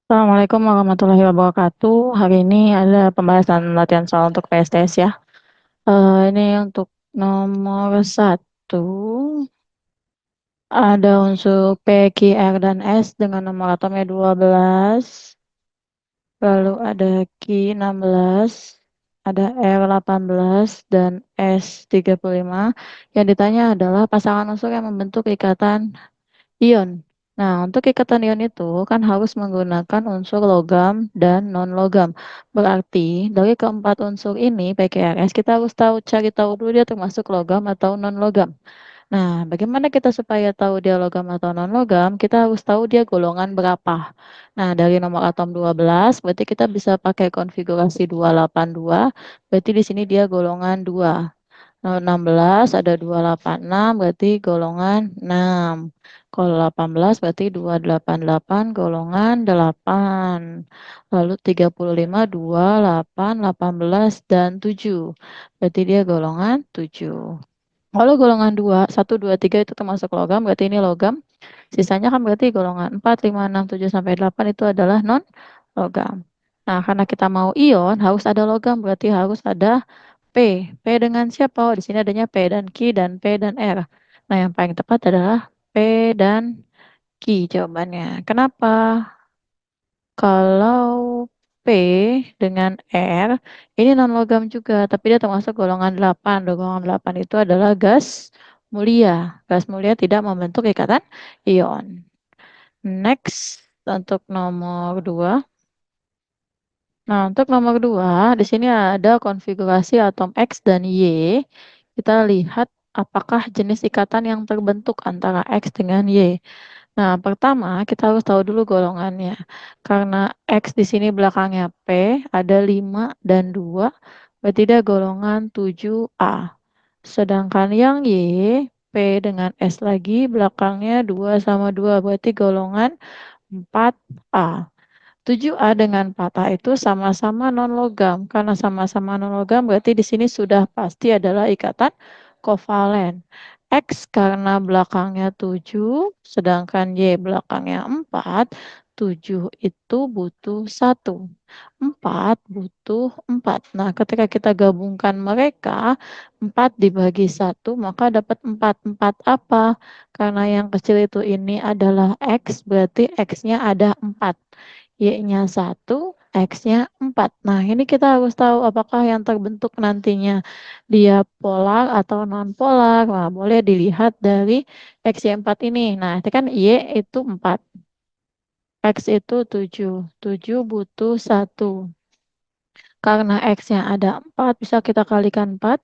Assalamualaikum warahmatullahi wabarakatuh. Hari ini ada pembahasan latihan soal untuk PSTS ya. Ini untuk nomor satu, ada unsur P, Q, R, dan S dengan nomor atomnya 12. Lalu ada Q 16, ada R 18, dan S 35. Yang ditanya adalah pasangan unsur yang membentuk ikatan ion. Nah, untuk ikatan ion itu kan harus menggunakan unsur logam dan non-logam. Berarti dari keempat unsur ini, PKRS, kita harus cari tahu dulu dia termasuk logam atau non-logam. Nah, bagaimana kita supaya tahu dia logam atau non-logam? Kita harus tahu dia golongan berapa. Nah, dari nomor atom 12, berarti kita bisa pakai konfigurasi 282, berarti di sini dia golongan 2. 16 ada 286 berarti golongan 6. Kalau 18 berarti 288 golongan 8. Lalu 35, 28, 18, dan 7. Berarti dia golongan 7. Kalau golongan 2, 1, 2, 3 itu termasuk logam, berarti ini logam. Sisanya kan berarti golongan 4, 5, 6, 7, sampai 8 itu adalah non-logam. Nah, karena kita mau ion, harus ada logam, berarti harus ada P. P dengan siapa? Oh, di sini adanya P dan Q dan P dan R. Nah, yang paling tepat adalah P dan Q jawabannya. Kenapa? Kalau P dengan R, ini non-logam juga, tapi dia termasuk golongan 8. Golongan 8 itu adalah gas mulia. Gas mulia tidak membentuk ikatan ion. Next, untuk nomor 2. Nah, untuk nomor 2, di sini ada konfigurasi atom X dan Y. Kita lihat apakah jenis ikatan yang terbentuk antara X dengan Y. Nah, pertama kita harus tahu dulu golongannya. Karena X di sini belakangnya P, ada 5 dan 2, berarti dia golongan 7A. Sedangkan yang Y, P dengan S lagi, belakangnya 2 sama 2, berarti golongan 4A. 7A dengan 4A itu sama-sama non-logam. Karena sama-sama non-logam berarti di sini sudah pasti adalah ikatan kovalen. X karena belakangnya 7, sedangkan Y belakangnya 4, 7 itu butuh 1. 4 butuh 4. Nah, ketika kita gabungkan mereka, 4 dibagi 1, maka dapat 4. 4 apa? Karena yang kecil itu ini adalah X, berarti X-nya ada 4. Y-nya 1, X-nya 4. Nah, ini kita harus tahu apakah yang terbentuk nantinya dia polar atau non-polar. Nah, boleh dilihat dari X, Y 4 ini. Nah, itu kan Y itu 4. X itu 7. 7 butuh 1. Karena X-nya ada 4, bisa kita kalikan 4.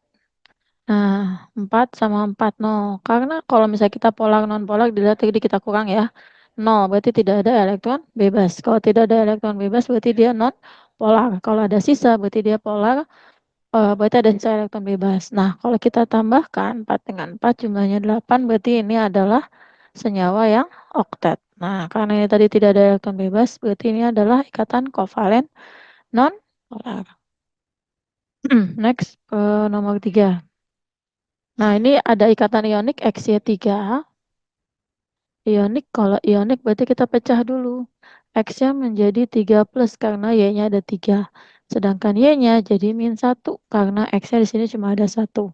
Nah, 4 sama 4, 0. Karena kalau misalnya kita polar non-polar, dilihat tadi kita kurang ya. 0, berarti tidak ada elektron bebas. Kalau tidak ada elektron bebas, berarti dia non-polar. Kalau ada sisa, berarti dia polar, berarti ada sisa elektron bebas. Nah, kalau kita tambahkan 4 dengan 4, jumlahnya 8, berarti ini adalah senyawa yang oktet. Nah, karena ini tadi tidak ada elektron bebas, berarti ini adalah ikatan kovalen non-polar. Next, ke nomor 3. Nah, ini ada ikatan ionik XY3. Ionik, kalau ionik berarti kita pecah dulu. X-nya menjadi 3 plus karena Y-nya ada 3. Sedangkan Y-nya jadi min 1 karena X-nya di sini cuma ada 1.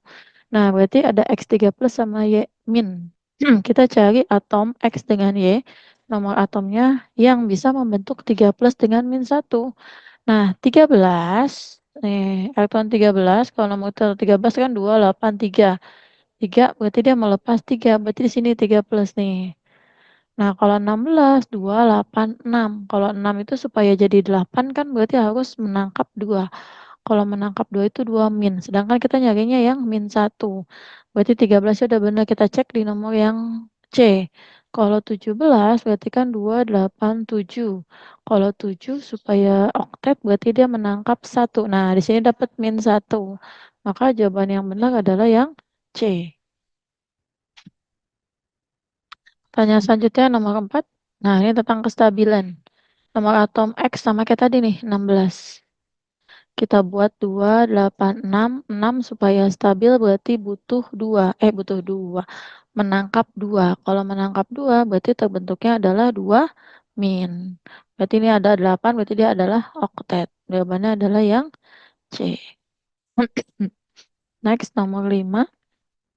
Nah, berarti ada X3 plus sama Y min. Kita cari atom X dengan Y, nomor atomnya yang bisa membentuk 3 plus dengan min 1. Nah, 13, nih, elektron 13, kalau nomor 13 kan 283. 3 berarti dia melepas 3, berarti di sini 3 plus nih. Nah, kalau 16, 2, 8, 6. Kalau 6 itu supaya jadi 8 kan berarti harus menangkap 2. Kalau menangkap 2 itu 2 min. Sedangkan kita nyarinya yang min 1. Berarti 13 udah benar, kita cek di nomor yang C. Kalau 17 berarti kan 2, 8, 7. Kalau 7 supaya oktet berarti dia menangkap 1. Nah, di sini dapat min 1. Maka jawaban yang benar adalah yang C. Pertanyaan selanjutnya nomor 4. Nah, ini tentang kestabilan. Nomor atom X sama kayak tadi nih, 16. Kita buat 2, 8, 6. 6 supaya stabil berarti butuh 2. Butuh 2. Menangkap 2. Kalau menangkap 2 berarti terbentuknya adalah 2 min. Berarti ini ada 8, berarti dia adalah oktet. Jawabannya adalah yang C. Next, nomor 5.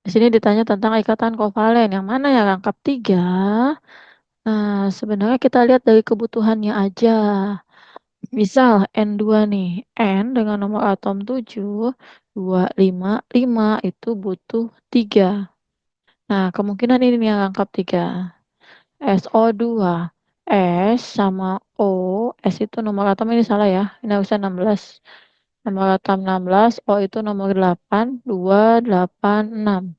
Di sini ditanya tentang ikatan kovalen. Yang mana yang rangkap 3? Nah, sebenarnya kita lihat dari kebutuhannya aja. Misal N2 nih, N dengan nomor atom 7, 2, 5, 5 itu butuh 3. Nah, kemungkinan ini nih yang rangkap 3. SO2, S sama O, S itu nomor atom ini salah ya, ini harusnya 16. Nomor atom 16, O itu nomor 8, 2, 8, 6.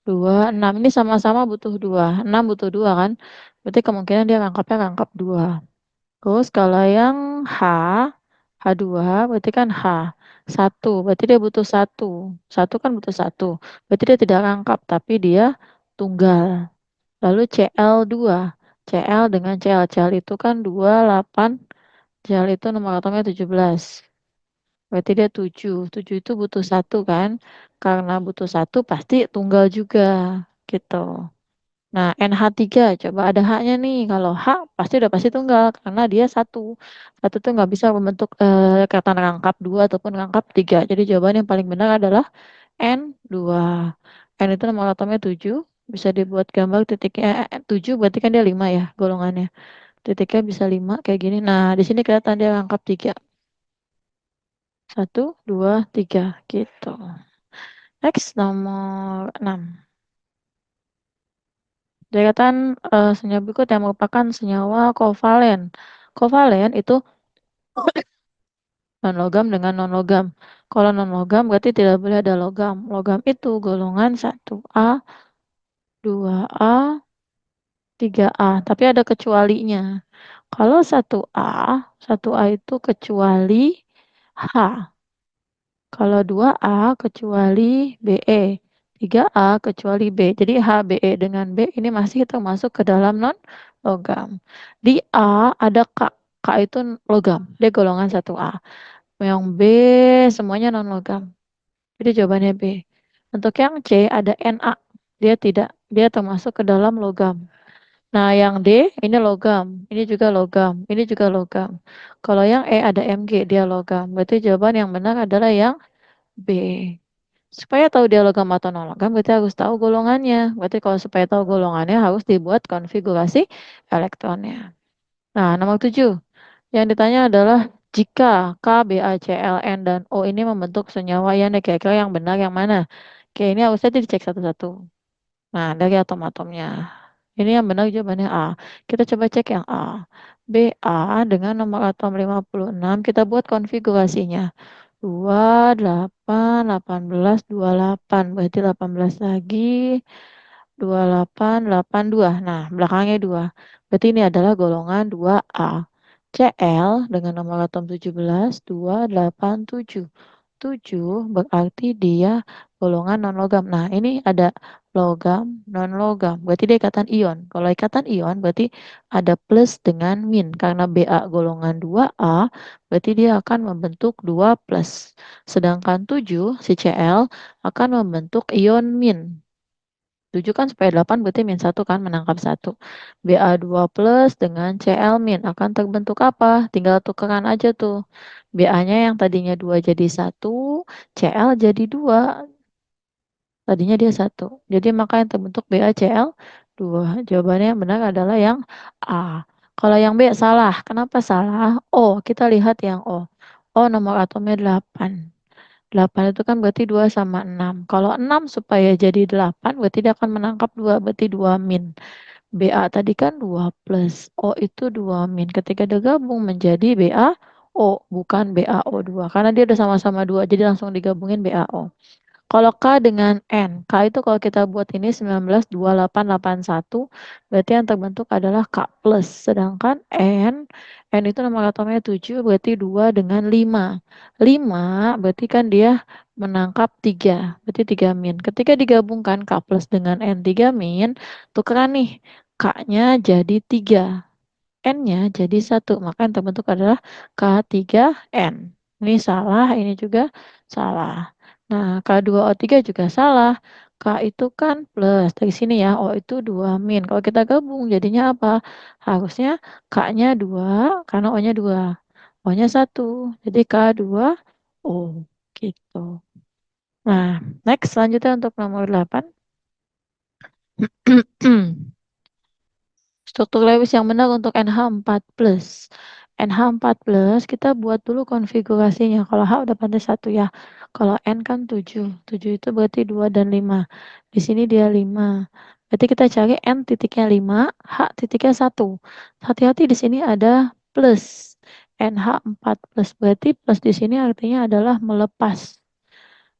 2, 6 ini sama-sama butuh 2, 6 butuh 2 kan, berarti kemungkinan dia rangkapnya rangkap 2. Terus kalau yang H2 berarti kan H1, berarti dia butuh 1. 1 kan butuh 1. Berarti dia tidak rangkap, tapi dia tunggal. Lalu Cl2. Cl dengan Cl. Cl itu kan 2, 8. Cl itu nomor atomnya 17. Berarti dia 7. 7 itu butuh 1 kan. Karena butuh 1 pasti tunggal juga. Gitu. Nah, NH3 coba ada H-nya nih. Kalau H pasti tunggal karena dia satu. Satu tuh nggak bisa membentuk ikatan rangkap 2 ataupun rangkap 3. Jadi jawaban yang paling benar adalah N2. N itu nomor atomnya 7. Bisa dibuat gambar titiknya 7 berarti kan dia 5 ya golongannya. Titiknya bisa 5 kayak gini. Nah, di sini kelihatan dia rangkap 3. 1, 2, 3 gitu. Next nomor 6. Deretan senyawa berikut yang merupakan senyawa kovalen. Kovalen itu non-logam dengan non-logam. Kalau non-logam berarti tidak boleh ada logam. Logam itu golongan 1A, 2A, 3A. Tapi ada kecualinya. Kalau 1A itu kecuali H. Kalau 2A kecuali BE. 3A kecuali B. Jadi H, BE dengan B ini masih termasuk ke dalam non-logam. Di A ada K. K itu logam. Dia golongan 1A. Yang B semuanya non-logam. Jadi jawabannya B. Untuk yang C ada Na. Dia tidak. Dia termasuk ke dalam logam. Nah, yang D ini logam. Ini juga logam. Ini juga logam. Kalau yang E ada Mg. Dia logam. Berarti jawaban yang benar adalah yang B. Supaya tahu dia logam atau non-logam, berarti harus tahu golongannya. Berarti kalau supaya tahu golongannya harus dibuat konfigurasi elektronnya. Nah, nomor 7. Yang ditanya adalah jika K, BaCl, N, dan O ini membentuk senyawa yang kira-kira yang benar yang mana? Oke, ini harusnya dicek satu-satu. Nah, dari atom-atomnya. Ini yang benar jawabannya A. Kita coba cek yang A. Ba dengan nomor atom 56, kita buat konfigurasinya. 2, 8, 18, 28. Berarti 18 lagi. 28, 82. Nah, belakangnya 2. Berarti ini adalah golongan 2A. Cl dengan nomor atom 17, 2, 8, 7. 7 berarti dia golongan non-logam. Nah, ini ada logam, non-logam. Berarti dia ikatan ion. Kalau ikatan ion berarti ada plus dengan min. Karena Ba golongan 2A, berarti dia akan membentuk 2 plus. Sedangkan 7, si Cl, akan membentuk ion min. 7 kan supaya 8 berarti min 1 kan menangkap 1. Ba2 plus dengan Cl min akan terbentuk apa? Tinggal tukeran aja tuh. Ba-nya yang tadinya 2 jadi 1, Cl jadi 2. Tadinya dia 1. Jadi maka yang terbentuk BaCl 2. Jawabannya yang benar adalah yang A. Kalau yang B salah. Kenapa salah? O, kita lihat yang O. O nomor atomnya 8. 8 itu kan berarti 2 sama 6. Kalau 6 supaya jadi 8 berarti dia akan menangkap 2, berarti 2 min. Ba tadi kan 2 plus. O itu 2 min. Ketika digabung menjadi BaO, bukan BaO2. Karena dia udah sama-sama 2, jadi langsung digabungin BaO. Kalau K dengan N, K itu kalau kita buat ini 19, 28, 81, berarti yang terbentuk adalah K plus. Sedangkan N itu nomor atomnya 7, berarti 2 dengan 5. 5 berarti kan dia menangkap 3, berarti 3 min. Ketika digabungkan K plus dengan N 3 min, tukeran nih, K-nya jadi 3. N-nya jadi 1, maka yang terbentuk adalah K3N. Ini salah, ini juga salah. Nah, K2O3 juga salah. K itu kan plus, dari sini ya, O itu 2 min. Kalau kita gabung jadinya apa? Harusnya K-nya 2 karena O-nya 2. O-nya 1. Jadi K2O gitu. Nah, next selanjutnya untuk nomor 8. Struktur Lewis yang benar untuk NH4+. NH4+, kita buat dulu konfigurasinya. Kalau H udah pasti 1 ya. Kalau N kan 7. 7 itu berarti 2 dan 5. Di sini dia 5. Berarti kita cari N titiknya 5, H titiknya 1. Hati-hati di sini ada plus. NH4+. Berarti plus di sini artinya adalah melepas.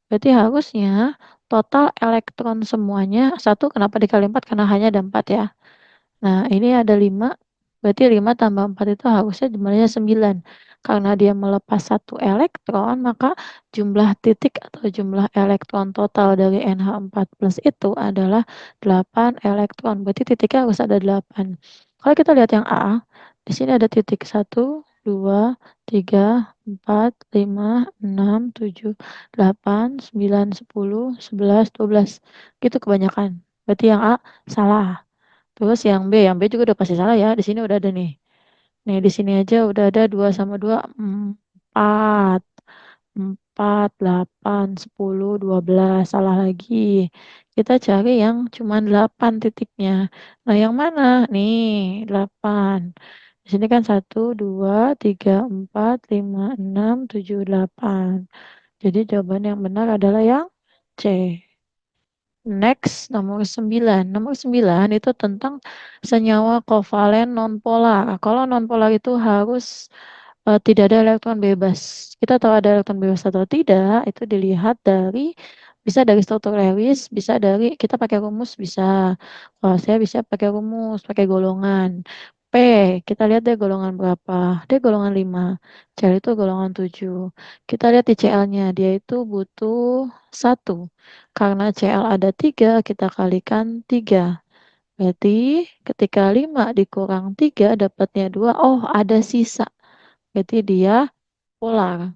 Berarti harusnya total elektron semuanya 1, kenapa dikali 4? Karena hanya ada 4 ya. Nah, ini ada 5, berarti 5 tambah 4 itu harusnya jumlahnya 9. Karena dia melepas 1 elektron, maka jumlah titik atau jumlah elektron total dari NH4+ itu adalah 8 elektron. Berarti titiknya harus ada 8. Kalau kita lihat yang A, di sini ada titik 1, 2, 3, 4, 5, 6, 7, 8, 9, 10, 11, 12. Gitu kebanyakan. Berarti yang A salah. Terus yang B juga udah pasti salah ya. Di sini udah ada nih. Nih di sini aja udah ada 2 sama 2 4. 4, 8, 10, 12. Salah lagi. Kita cari yang cuma 8 titiknya. Nah, yang mana? Nih, 8. Di sini kan 1, 2, 3, 4, 5, 6, 7, 8. Jadi jawaban yang benar adalah yang C. Next, nomor 9. Nomor 9 itu tentang senyawa kovalen nonpolar. Kalau nonpolar itu harus tidak ada elektron bebas. Kita tahu ada elektron bebas atau tidak, itu dilihat dari bisa dari struktur Lewis, bisa dari kita pakai rumus bisa. Kalau saya bisa pakai rumus, pakai golongan. P, kita lihat dia golongan berapa? Dia golongan 5. Cl itu golongan 7. Kita lihat di Cl-nya, dia itu butuh 1. Karena Cl ada 3, kita kalikan 3. Berarti ketika 5 dikurang 3 dapatnya 2. Oh, ada sisa. Berarti dia polar.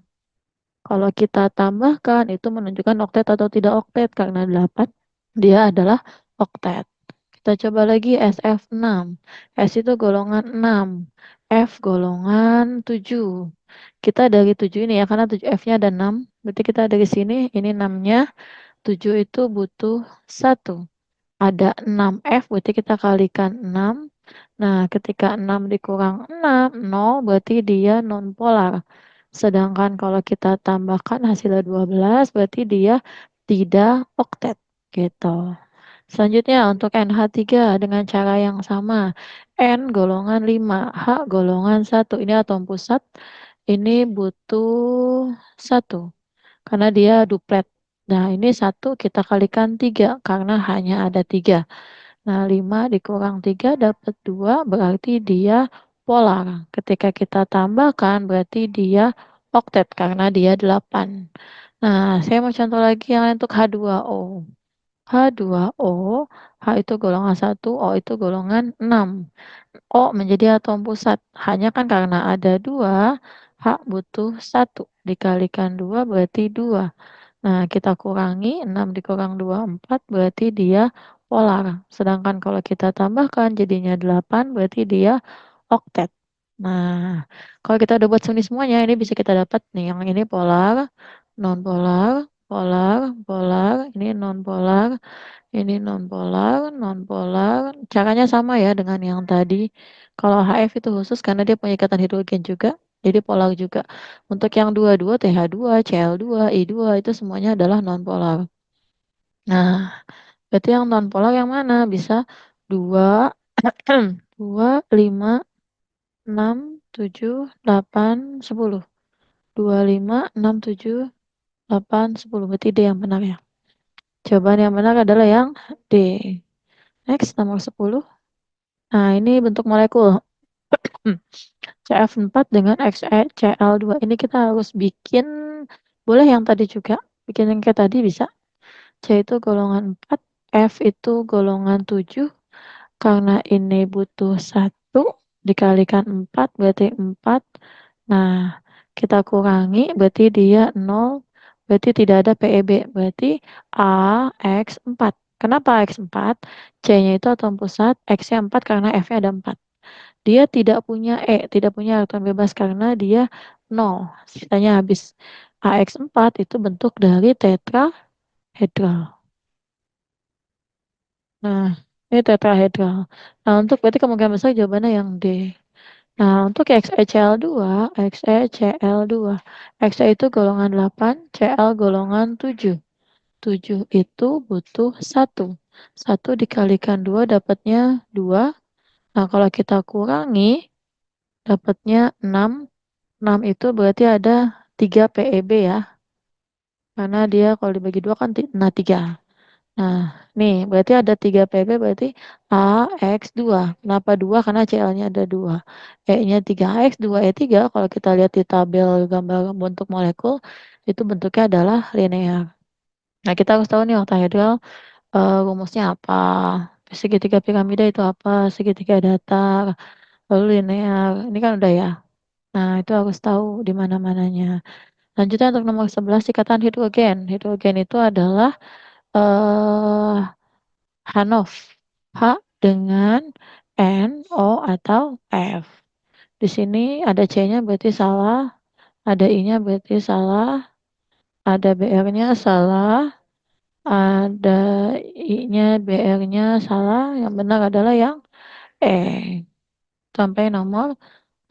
Kalau kita tambahkan itu menunjukkan oktet atau tidak oktet karena 8 dia adalah oktet. Kita coba lagi SF6. S itu golongan 6, F golongan 7. Kita dari 7 ini ya karena 7 F-nya ada 6. Berarti kita dari sini ini 6-nya 7 itu butuh 1. Ada 6F berarti kita kalikan 6. Nah, ketika 6 dikurang 6, 0 berarti dia nonpolar. Sedangkan kalau kita tambahkan hasilnya 12 berarti dia tidak oktet gitu. Selanjutnya untuk NH3 dengan cara yang sama. N golongan 5, H golongan 1. Ini atom pusat. Ini butuh 1 karena dia duplet. Nah, ini 1 kita kalikan 3 karena hanya ada 3. Nah, 5 dikurang 3 dapat 2 berarti dia polar. Ketika kita tambahkan berarti dia oktet karena dia 8. Nah, saya mau contoh lagi yang untuk H2O. H2O, H itu golongan 1, O itu golongan 6. O menjadi atom pusat. Hanya kan karena ada 2, H butuh 1. Dikalikan 2 berarti 2. Nah, kita kurangi 6 dikurang 2, 4 berarti dia polar. Sedangkan kalau kita tambahkan jadinya 8 berarti dia oktet. Nah, kalau kita udah buat sini semuanya, ini bisa kita dapat nih. Yang ini polar, non-polar, polar, polar, ini non-polar, ini non-polar, non-polar. Caranya sama ya dengan yang tadi. Kalau HF itu khusus karena dia punya ikatan hidrogen juga, jadi polar juga. Untuk yang dua-dua, TH2, Cl2, I2 itu semuanya adalah non-polar. Nah, berarti yang non-polar yang mana? Bisa 2, 2, 5, 6, 7, 8, 10. 2, 5, 6, 7, 8, 10. Berarti D yang benar ya. Jawaban yang benar adalah yang D. Next, nomor 10. Nah, ini bentuk molekul. CF4 dengan XeCl2. Ini kita harus bikin, boleh yang tadi juga. Bikin yang kayak tadi bisa. C itu golongan 4, F itu golongan 7. Karena ini butuh 1, dikalikan 4, berarti 4. Nah, kita kurangi, berarti dia 0. berarti tidak ada PEB. Berarti AX4. Kenapa AX4? C-nya itu atom pusat, X-nya 4 karena F-nya ada 4. Dia tidak punya tidak punya elektron bebas karena dia 0. Sisanya habis. AX4 itu bentuk dari tetrahedral. Nah, ini tetrahedral. Nah, untuk berarti kemungkinan besar jawabannya yang D. Nah, untuk XeCl2, XeCl2, Xe itu golongan 8, Cl golongan 7. 7 itu butuh 1. 1 dikalikan 2 dapatnya 2. Nah, kalau kita kurangi dapatnya 6. 6 itu berarti ada 3 PeB ya. Karena dia kalau dibagi 2 kan 3. Nah, nih berarti ada 3 PeB berarti AX2. Kenapa 2? Karena Cl-nya ada 2. E-nya 3. AX2E3 kalau kita lihat di tabel gambar bentuk molekul itu bentuknya adalah linear. Nah, kita harus tahu nih oktahedral rumusnya apa, segitiga piramida itu apa, segitiga datar, lalu linear. Ini kan udah ya. Nah, itu harus tahu di mana-mananya. Lanjutnya untuk nomor 11 ikatan hidrogen. Hidrogen itu adalah eh Hanof. H dengan N, O atau F. Di sini ada C-nya berarti salah, ada I-nya berarti salah, ada BR-nya salah, ada I-nya, BR-nya salah. Yang benar adalah yang E. Sampai nomor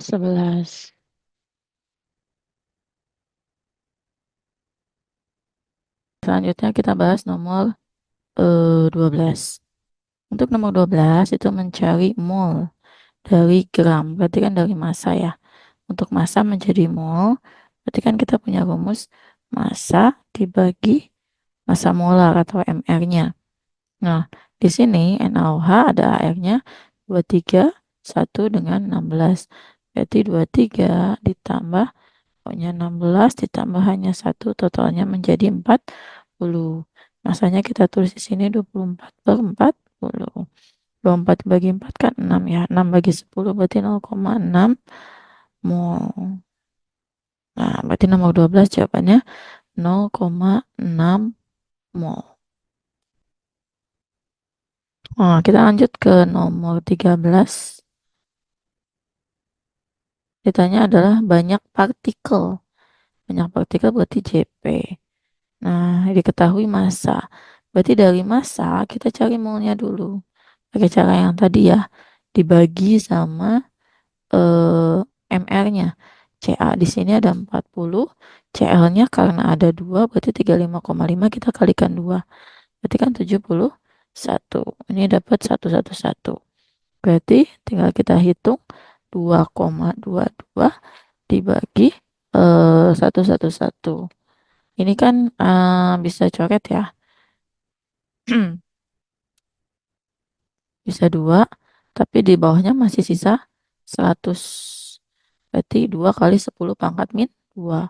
11. Selanjutnya kita bahas nomor 12. Untuk nomor 12 itu mencari mol dari gram. Berarti kan dari massa ya. Untuk massa menjadi mol, berarti kan kita punya rumus massa dibagi massa molar atau MR-nya. Nah, di sini NaOH ada AR-nya 23, 1 dengan 16. Berarti 23 ditambah pokoknya 16 ditambah hanya 1 totalnya menjadi 40. Masanya kita tulis di sini 24 per 40. 24 bagi 4 kan 6 ya. 6 bagi 10 berarti 0,6 mol. Nah, berarti nomor 12 jawabannya 0,6 mol. Nah, kita lanjut ke nomor 13. Ditanya adalah banyak partikel. Banyak partikel berarti Jp. Nah, diketahui massa. Berarti dari massa kita cari molnya dulu. Pakai cara yang tadi ya. Dibagi sama MR-nya. Ca di sini ada 40. Cl-nya karena ada 2 berarti 35,5 kita kalikan 2. Berarti kan 71. Ini dapat 111. Berarti tinggal kita hitung 2,22 dibagi 111. Ini kan bisa coret ya. Bisa 2, tapi di bawahnya masih sisa 100. Berarti 2 kali 10 pangkat min 2.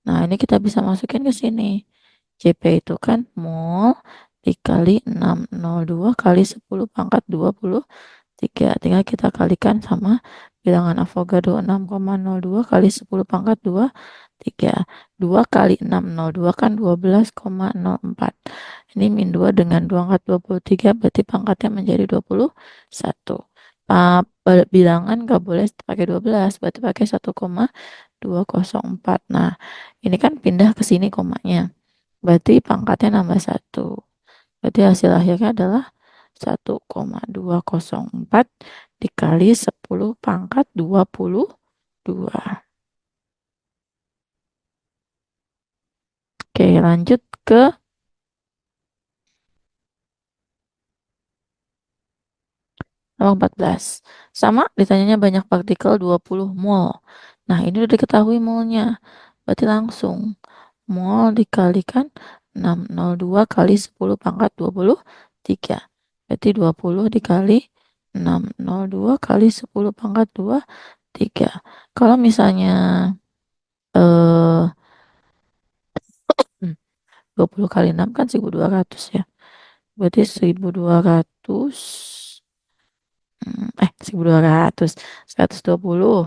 Nah, ini kita bisa masukin ke sini. Jp itu kan mol dikali 602 kali 10 pangkat 23. Tinggal kita kalikan sama bilangan Avogadro 6,02 kali 10 pangkat 23. 2 kali 602 kan 12,04. Ini min 2 dengan 2 angkat 23 berarti pangkatnya menjadi 21. Bilangan gak boleh pakai 12 berarti pakai 1,204. Nah, ini kan pindah ke sini komanya. Berarti pangkatnya nambah 1. Berarti hasil akhirnya adalah 1,204 dikali 10 pangkat 22. Oke, lanjut ke nomor 14. Sama ditanyanya banyak partikel 20 mol. Nah, ini udah diketahui molnya. Berarti langsung mol dikalikan 602 kali 10 pangkat 23. Berarti 20 dikali 602 kali 10 pangkat 23. Kalau misalnya eh 20 kali 6 kan 1.200 ya. Berarti 1.200 1.200 120.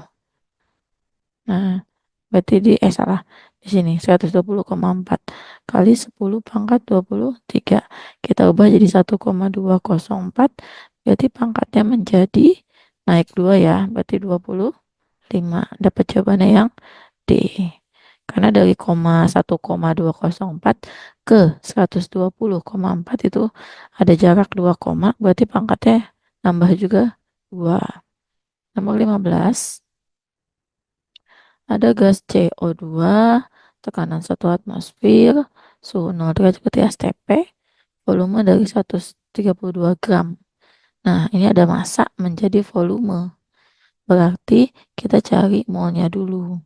Nah, berarti salah. Di sini 120,4 kali 10 pangkat 23. Kita ubah jadi 1,204. Berarti pangkatnya menjadi naik 2 ya. Berarti 25. Dapat jawabannya yang D. Karena dari 1,204 ke 120,4 itu ada jarak 2 koma. Berarti pangkatnya nambah juga 2. Nomor 15. Ada gas CO2, tekanan 1 atmosfer, suhu 0 derajat berarti STP, volume dari 132 gram. Nah, ini ada massa menjadi volume. Berarti kita cari molnya dulu.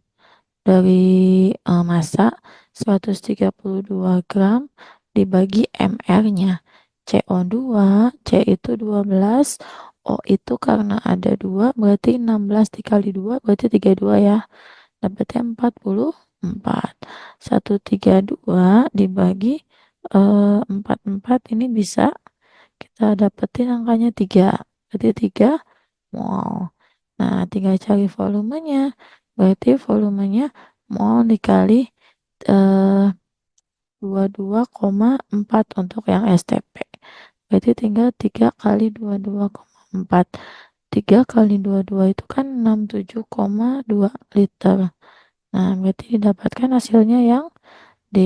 Dari massa 132 gram dibagi mR-nya. CO2, C itu 12, O itu karena ada 2, berarti 16 dikali 2, berarti 32 ya. Dapatnya 44. 132 dibagi 44 ini bisa kita dapetin angkanya 3. Berarti 3 mol. Nah, tinggal cari volumenya. Berarti volumenya mol dikali 22,4 untuk yang STP. Berarti tinggal 3 kali 22,4. 3 kali 22 itu kan 67,2 liter. Nah, berarti didapatkan hasilnya yang D.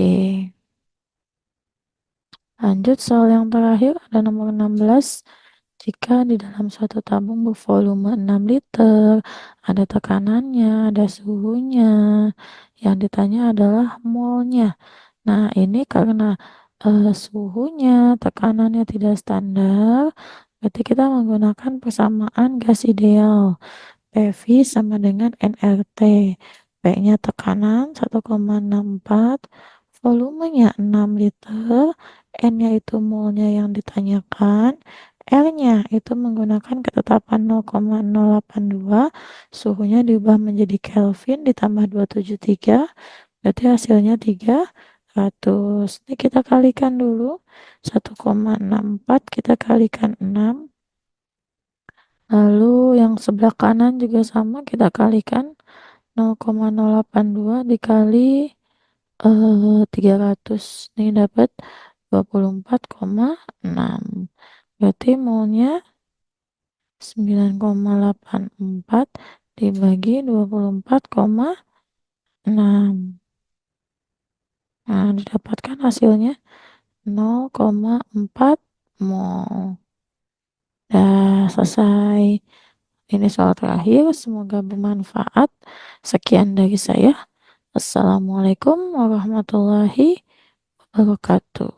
Lanjut soal yang terakhir, ada nomor 16. Jika di dalam suatu tabung bervolume 6 liter, ada tekanannya, ada suhunya, yang ditanya adalah molnya. Nah, ini karena suhunya, tekanannya tidak standar, berarti kita menggunakan persamaan gas ideal. PV sama dengan nRT. P-nya tekanan 1,64, volumenya 6 liter, N-nya itu molnya yang ditanyakan, R-nya itu menggunakan ketetapan 0,082, suhunya diubah menjadi Kelvin ditambah 273, berarti hasilnya 300. Ini kita kalikan dulu, 1,64 kita kalikan 6. Lalu yang sebelah kanan juga sama, kita kalikan 0,082 dikali 300. Ini dapat 24,6. Berarti molnya 9,84 dibagi 24,6. Nah, didapatkan hasilnya 0,4 mol. Dah selesai. Ini soal terakhir, semoga bermanfaat. Sekian dari saya. Assalamualaikum warahmatullahi wabarakatuh.